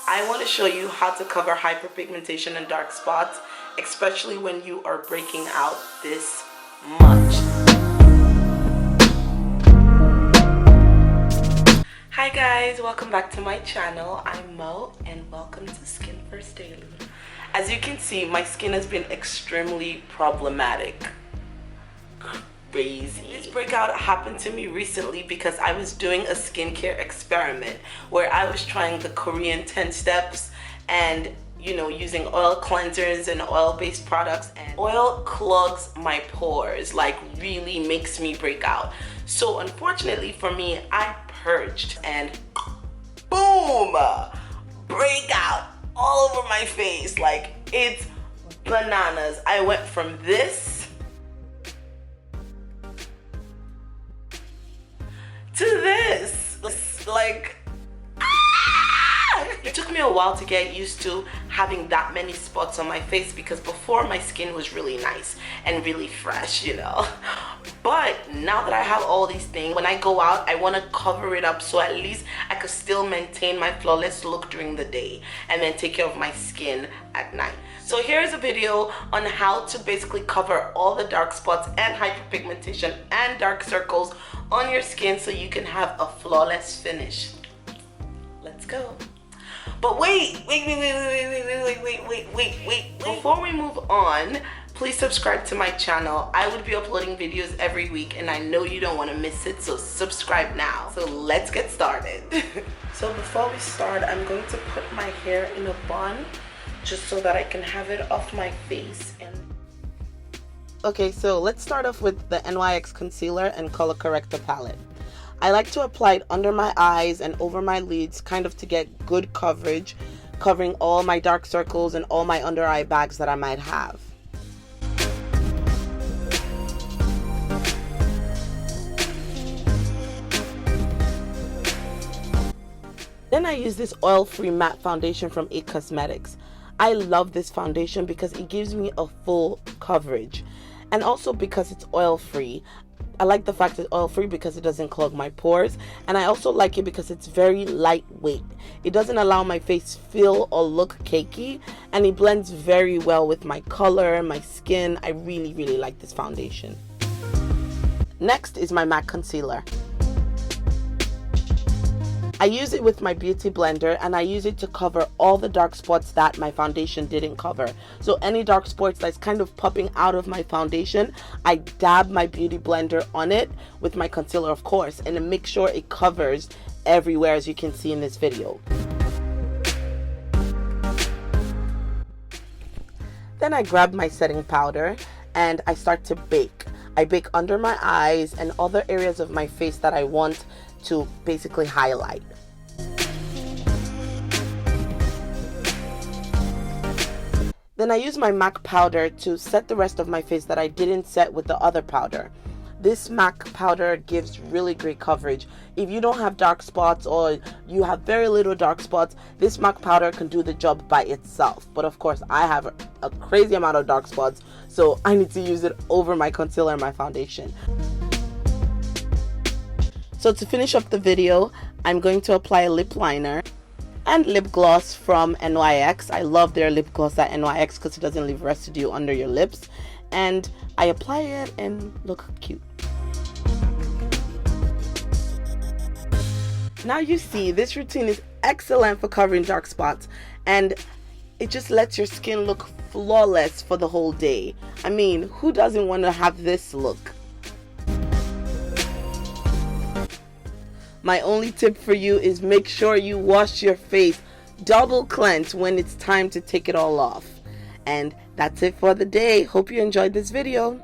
I want to show you how to cover hyperpigmentation and dark spots, especially when you are breaking out this much. Hi guys, welcome back to my channel. I'm Mo and welcome to Skin First Daily. As you can see, my skin has been extremely problematic. Crazy. This breakout happened to me recently because I was doing a skincare experiment where I was trying the Korean 10 steps and using oil cleansers and oil-based products, and oil clogs my pores, like really makes me break out. So unfortunately for me, I purged and boom, breakout all over my face. Like, it's bananas. I went from this to this, like, It took me a while to get used to having that many spots on my face because before my skin was really nice and really fresh, But now that I have all these things, when I go out, I want to cover it up so at least I could still maintain my flawless look during the day and then take care of my skin at night. So here's a video on how to basically cover all the dark spots and hyperpigmentation and dark circles on your skin so you can have a flawless finish. Let's go. But wait. Before we move on, please subscribe to my channel. I would be uploading videos every week and I know you don't want to miss it, so subscribe now. So let's get started. So before we start, I'm going to put my hair in a bun just so that I can have it off my face. Okay, so let's start off with the NYX concealer and color corrector palette. I like to apply it under my eyes and over my lids, kind of to get good coverage, covering all my dark circles and all my under eye bags that I might have. Then I use this oil-free matte foundation from IT Cosmetics. I love this foundation because it gives me a full coverage, and also because it's oil-free. I like the fact it's oil-free because it doesn't clog my pores, and I also like it because it's very lightweight. It doesn't allow my face feel or look cakey, and it blends very well with my color, my skin. I really like this foundation. Next is my MAC concealer. I use it with my beauty blender and I use it to cover all the dark spots that my foundation didn't cover. So any dark spots that's kind of popping out of my foundation, I dab my beauty blender on it with my concealer, of course, and then make sure it covers everywhere, as you can see in this video. Then I grab my setting powder and I start to bake. I bake under my eyes and other areas of my face that I want to basically highlight. Then I use my MAC powder to set the rest of my face that I didn't set with the other powder. This MAC powder gives really great coverage. If you don't have dark spots or you have very little dark spots, this MAC powder can do the job by itself. But of course, I have a crazy amount of dark spots, so I need to use it over my concealer and my foundation. So to finish up the video, I'm going to apply a lip liner and lip gloss from NYX. I love their lip gloss at NYX because it doesn't leave residue under your lips. And I apply it and look cute. Now you see, this routine is excellent for covering dark spots, and it just lets your skin look flawless for the whole day. I mean, who doesn't want to have this look? My only tip for you is make sure you wash your face, double cleanse when it's time to take it all off. And that's it for the day. Hope you enjoyed this video.